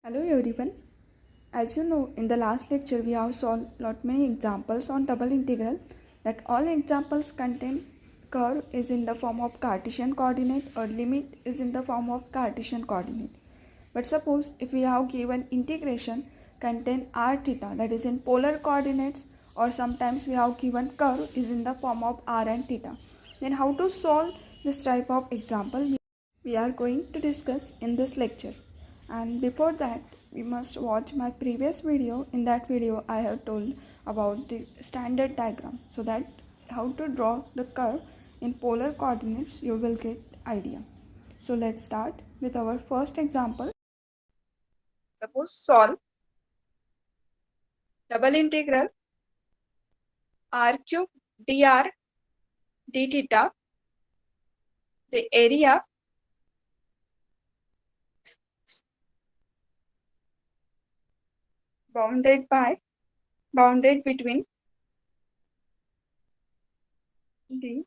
Hello everyone. As you know, in the last lecture we have solved lot many examples on double integral. That all examples contain curve is in the form of Cartesian coordinate or limit is in the form of Cartesian coordinate. But suppose if we have given integration contain r theta, that is in polar coordinates, or sometimes we have given curve is in the form of r and theta, then how to solve this type of example we are going to discuss in this lecture. And before that, we must watch my previous video. In that video I have told about the standard diagram, so that how to draw the curve in polar coordinates you will get idea. So let's start with our first example. Suppose solve double integral r cube dr d theta, the area bounded between the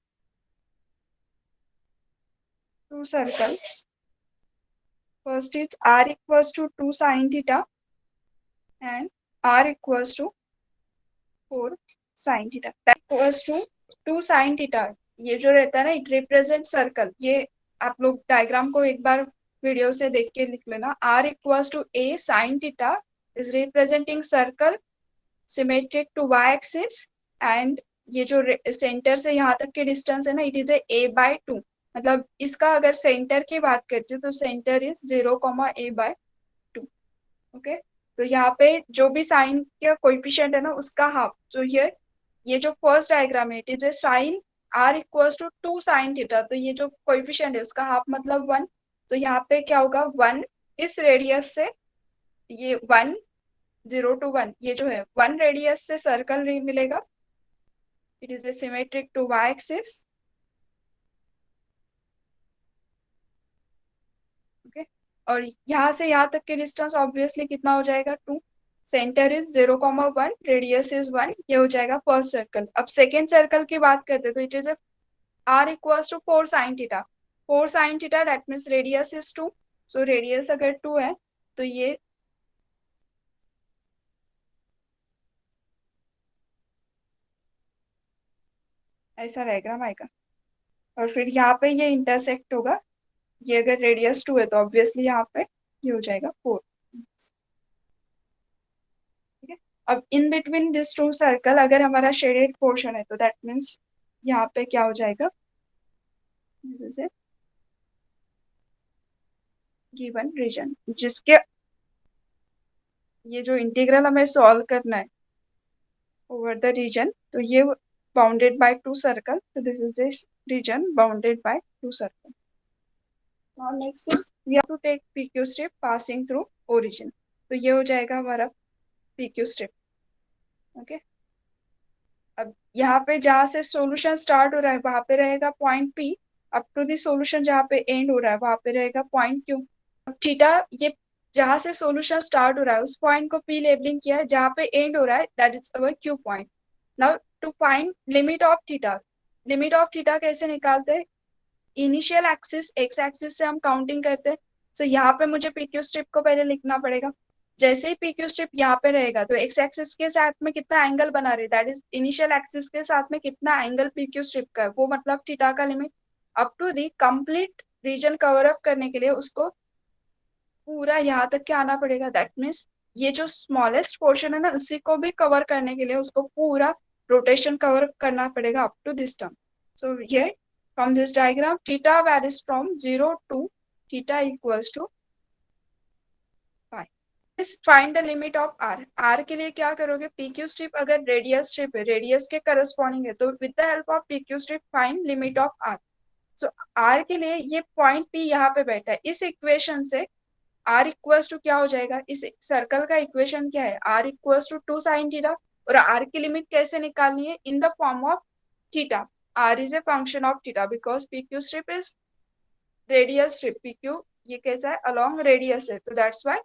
two circles. First is r equals to 2 sin theta and r equals to 4 sin theta. That equals to 2 sin theta. ये जो रहता है ना, it represent circle. ये आप लोग diagram को एक बार वीडियो से देख के लिख लेना. r equals to a sin theta is representing circle symmetric to y axis, and ये जो सेंटर से यहाँ तक के डिस्टेंस है ना, इट इज a/2. मतलब इसका अगर सेंटर की बात करते हो तो सेंटर इज 0,a/2. ओके, तो यहाँ पे जो भी साइन का कोएफिशिएंट है ना, उसका हाफ. तो ये जो फर्स्ट डायग्राम है, it is a sine r equals to 2 sin theta. तो ये जो कोएफिशिएंट है उसका हाफ मतलब 1. तो यहाँ पे क्या होगा, 1 इस रेडियस से, ये 1 0 to 1, ये जो है 1 रेडियस से सर्कल मिलेगा. It is a symmetric to y axis. Okay, और यहाँ से यहाँ तक के डिस्टेंस ऑब्वियसली कितना हो जाएगा, 2. Centre is 0,1, radius is 1. ये हो जाएगा फर्स्ट सर्कल. अब सेकेंड सर्कल की बात करते हैं तो it is r equals to 4 sin theta. 4 sin theta that means radius is 2. So radius अगर 2 है तो ये ऐसा डायग्राम आएगा, और फिर यहाँ पे ये इंटरसेक्ट होगा. ये अगर रेडियस 2 है तो ऑब्वियसली यहाँ पे ये हो जाएगा 4. ठीक है. अब in between this two circle अगर हमारा शेडेड पोर्शन है तो दैट मीन्स यहाँ पे क्या हो जाएगा, this is a given region, जिसके ये जो इंटीग्रल हमें सॉल्व करना है ओवर द रीजन, तो ये बाउंडेड बाय 2 सर्कल. तो this is this reason bounded by 2 circle. Now next is we have to take PQ strip passing through origin. तो ये हो जाएगा हमारा PQ strip. ओके, अब यहाँ पे जहां से सॉल्यूशन स्टार्ट हो रहा है वहां पे रहेगा point P. Up to the solution जहाँ पे एंड हो रहा है वहां पे रहेगा पॉइंट Q. अब थीटा, ये जहां से सॉल्यूशन स्टार्ट हो रहा है उस पॉइंट को P लेबलिंग किया है, जहाँ पे एंड हो रहा है that is our Q point. Now to find limit of theta. Limit of theta कैसे निकालते हैं, इनिशियल एक्सिस एक्स एक्सिस से हम काउंटिंग करते हैं. सो यहाँ पे मुझे पीक्यू स्ट्रिप को पहले लिखना पड़ेगा. जैसे ही पीक्यू स्ट्रिप यहाँ पे रहेगा तो एक्स एक्सिस के साथ में कितना एंगल बना रही है, दैट इज इनिशियल एक्सिस के साथ में कितना एंगल पीक्यू स्ट्रिप का है, वो मतलब थीटा का limit. Up to the complete region cover up करने के लिए उसको पूरा यहाँ तक के आना पड़ेगा. दैट मीन्स ये जो स्मॉलेस्ट पोर्शन है ना, उसी को भी कवर करने के लिए उसको पूरा रोटेशन कवर करना पड़ेगा अप टू दिस टर्म. सो ये from this diagram theta varies from 0 to theta equals to pi. Just find the limit of r. r के लिए क्या करोगे, pq strip अगर रेडियल स्ट्रिप है, रेडियस के करस्पॉन्डिंग है, तो with the help of pq strip find limit of r. so r के लिए ये पॉइंट p यहाँ पे बैठा है. इस इक्वेशन से r इक्वल्स टू क्या हो जाएगा, इस सर्कल का इक्वेशन क्या है, r equals to 2 sin theta. और r की लिमिट कैसे निकालनी है, in the form of theta. r is a function of theta because pq strip is radial strip. pq ये कैसा है, along radius है, तो that's why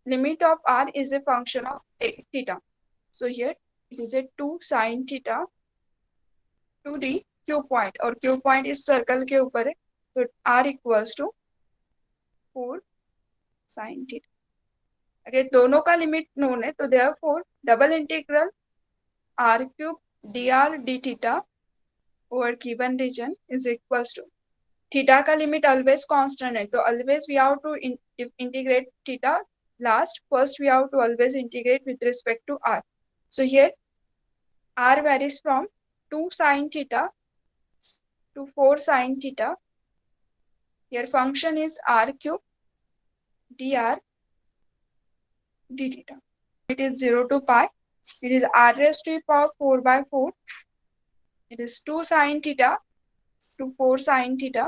limit of r is a function of theta. so here it is a 2 sin theta to the q point, और q point इस circle के ऊपर है, तो r equals to 4 sin theta. अगर दोनों का लिमिट नोन है तो therefore double integral r cube dr d theta over given region is equals to theta का लिमिट ऑलवेज कांस्टेंट है, तो always we have to integrate theta last. First we have to always integrate with respect to r. So here r varies from 2 sin theta to 4 sin theta. Here function is r cube dr d theta. It is 0 to pi. It is r raised to the power 4 by 4. It is 2 sin theta to 4 sin theta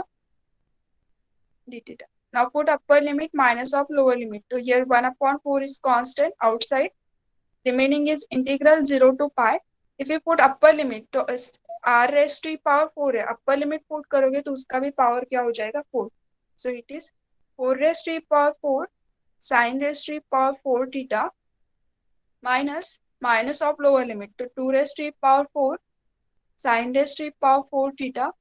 d theta. Now put upper limit minus of lower limit. So here 1 upon 4 is constant outside. Remaining is integral 0 to pi. If you put upper limit तो r raised to power 4 है, upper limit put करोगे तो उसका भी power क्या हो जाएगा 4. So it is 4 raised to power 4 sin raised to power 4 theta minus of lower limit तो 2 raised to power 4 sin raised to power 4 theta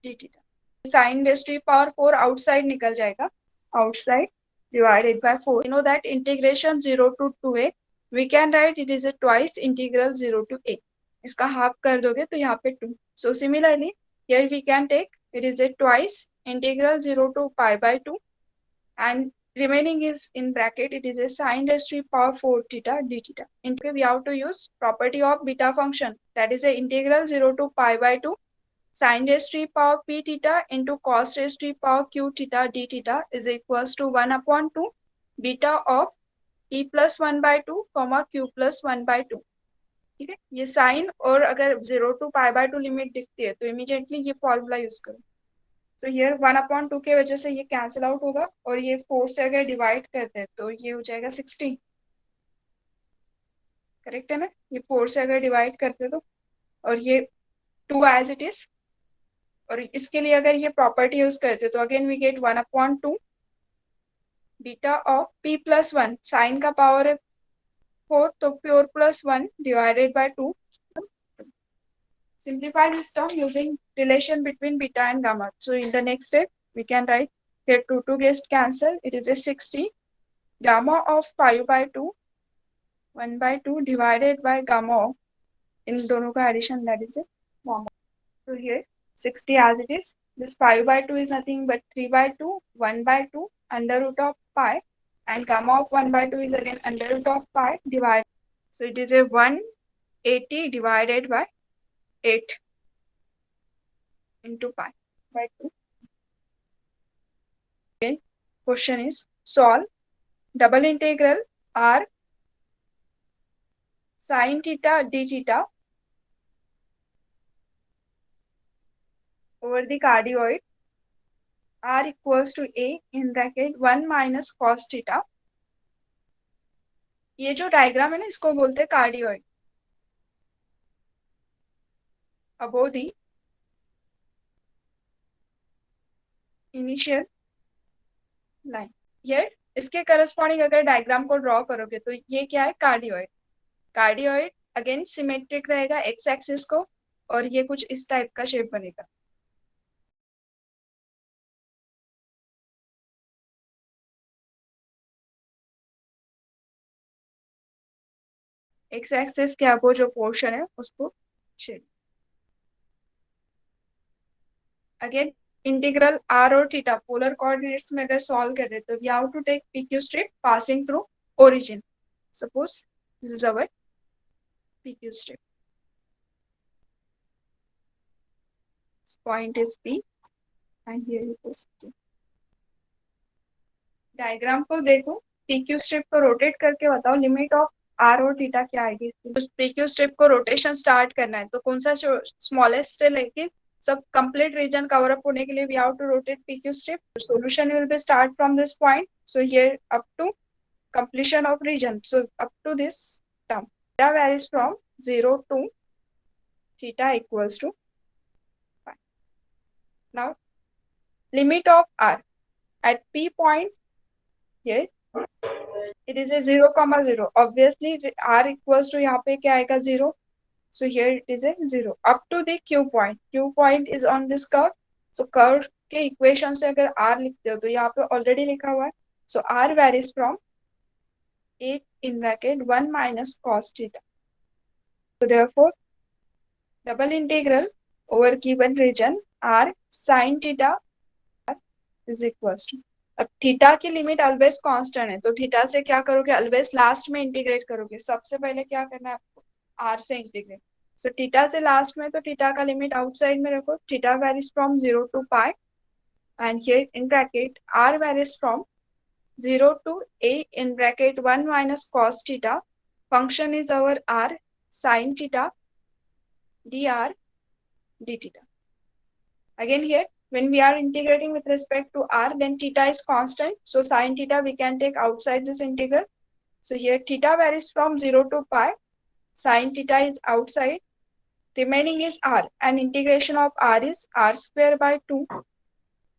d theta. Sin raised to power 4 outside निकल जाएगा, outside divided by 4. You know that integration 0 to 2a we can write it is a twice integral 0 to a. इसका half कर दोगे तो यहाँ पे 2. So similarly here we can take it is a twice integral 0 to pi by 2 and remaining is in bracket it is a sin raised to power 4 theta d theta. In we have to use property of beta function, that is a integral 0 to pi by 2 sin raised to power p theta into cos raised to power q theta d theta is equals to 1 upon 2 beta of p plus 1 by 2 q plus 1 by 2. ठीक है, ये sign और अगर 0 to pi by 2 limit दिखती है तो immediately ये formula use करो. तो हियर 1 upon 2 के वजह से ये कैंसिल आउट होगा और ये 4 से अगर डिवाइड करते हैं तो ये हो जाएगा 16. करेक्ट है ना, ये 4 से अगर डिवाइड करते तो, और ये 2 एज इट इज. और इसके लिए अगर ये प्रॉपर्टी यूज करते तो again we get 1 upon 2 beta of p plus 1. Sine का पावर है 4 तो प्योर plus 1 divided by 2. Simplify this term using relation between beta and gamma. So in the next step we can write here 2 gets cancel, it is a 60 gamma of 5 by 2 1 by 2 divided by gamma of, in दोनों का addition, that is a gamma. So here 60 as it is, this 5 by 2 is nothing but 3 by 2 1 by 2 under root of pi and gamma of 1 by 2 is again under root of pi divided. So it is a 180 divided by 8 into pi by 2. Okay. Question is solve double integral r sin theta d theta over the cardioid r equals to a in bracket 1 minus cos theta. ये जो diagram है ना इसको बोलते हैं cardioid. above the initial line. Here इसके corresponding अगर diagram को ड्रॉ करोगे तो ये क्या है, कार्डियोइड. कार्डियोइड अगेन सिमेट्रिक रहेगा एक्स एक्सिस को और ये कुछ इस टाइप का शेप बनेगा. एक्स एक्सिस के अबो जो पोर्शन है उसको शेप. अगेन इंटीग्रल आर और थीटा पोलर कोऑर्डिनेट्स में अगर सॉल्व कर रहे तो we have to take PQ strip passing through origin. Suppose this is our PQ strip. This point is P and here it is Q. Diagram को देखो, PQ strip को rotate करके बताओ लिमिट ऑफ आर और theta क्या आएगी. PQ strip को rotation start करना है तो कौन सा स्मॉलेस्ट से लेके सब कंप्लीट रीजन कवर अप होने के लिए we have to rotate PQ strip. Solution will be start from this point. So here up to completion of region. So up to this term theta varies from 0 to theta equals to 5. Now limit of r at p point, here it is a 0 comma 0. Obviously r equals to यहाँ पे क्या आएगा 0. So here it is a 0 up to the q point. Q point is on this curve. So curve के equation से अगर r लिखते हो तो यहाँ पे ऑलरेडी लिखा हुआ है. So r varies from 8 in bracket 1 minus cos theta. So therefore, double integral over given region r sin theta is equals to, अब थीटा की लिमिट ऑलवेज कांस्टेंट है, तो थीटा से क्या करोगे, ऑलवेज लास्ट में इंटीग्रेट करोगे. सबसे पहले क्या करना है आपको, आर से इंटीग्रेट. सो थीटा से लास्ट में, तो थीटा का लिमिट आउटसाइड में रखो. Theta varies from 0 to pi, and here in bracket r varies from 0 to a in bracket 1 minus cos theta. Function is our r sin theta dr d theta. Again here, when we are integrating with respect to r, then theta is constant, so sin theta we can take outside this integral. So here theta varies from 0 to pi, sin theta is outside, remaining is r, and integration of r is r square by 2,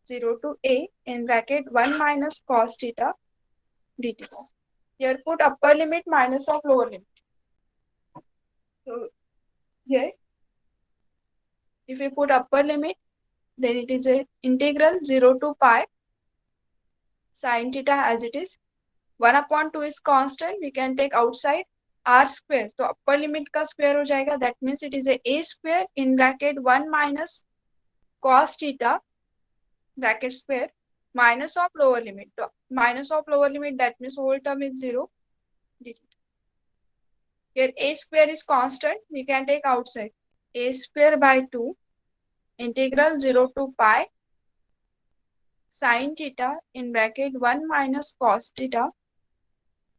0 to a in bracket 1 minus cos theta d theta. Here put upper limit minus of lower limit. So here, if we put upper limit, then it is a integral 0 to pi sin theta as it is. 1 upon 2 is constant, we can take outside r square, तो upper limit का square हो जाएगा, that means it is a square in bracket 1 minus cos theta bracket square minus of lower limit, तो minus of lower limit, that means whole term is 0. Here a square is constant, we can take outside a square by 2 integral 0 to pi sin theta in bracket 1 minus cos theta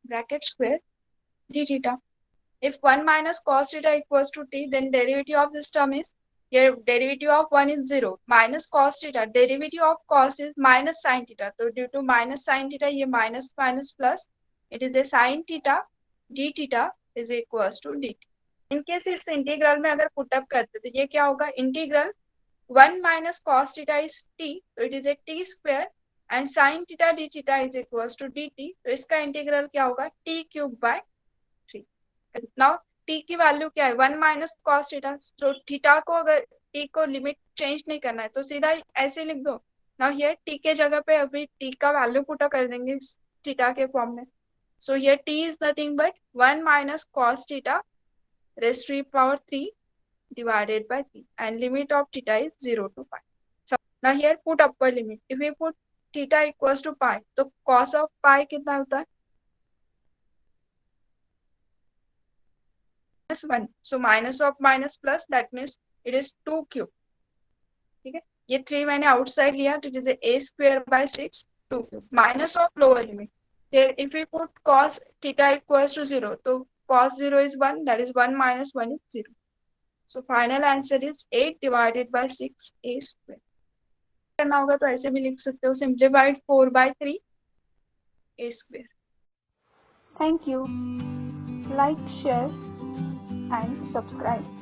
bracket square d theta. If 1 minus cos theta equals to t, then derivative of this term is, here derivative of 1 is 0, minus cos theta, derivative of cos is minus sin theta, so due to minus sin theta, ये minus minus plus, it is a sin theta d theta is equals to dt. In case इस integral में अगर put up करते तो ये क्या होगा, integral 1 minus cos theta is t, so it is a t square, and sin theta d theta is equals to dt, तो इसका इंटीग्रल क्या होगा, t cube by 3. Now t की वैल्यू क्या है, 1 minus cos theta, तो theta को अगर t को लिमिट चेंज नहीं करना है तो सीधा ऐसे लिख दो. Now here t के जगह पे अभी t का वैल्यू पुट कर देंगे थीटा के फॉर्म में. So here t is nothing but 1 minus cos theta raised to the power 3 divided by 3, and limit of theta is 0 to pi. So now here put upper limit. If we put theta equals to pi, तो cos of pi कितना होता है, -1. So minus of minus plus, that means it is 2 cube. ठीक है, ये 3 मैंने outside लिया, तो it is a square by 6 2 cube minus of lower limit. Here if we put cos theta equals to 0, तो cos 0 is 1, that is 1 minus 1 is 0. So final answer is 8 divided by 6 a square. करना होगा तो ऐसे भी लिख सकते हो, simplified 4 by 3 a square. Thank you. Like, share and subscribe.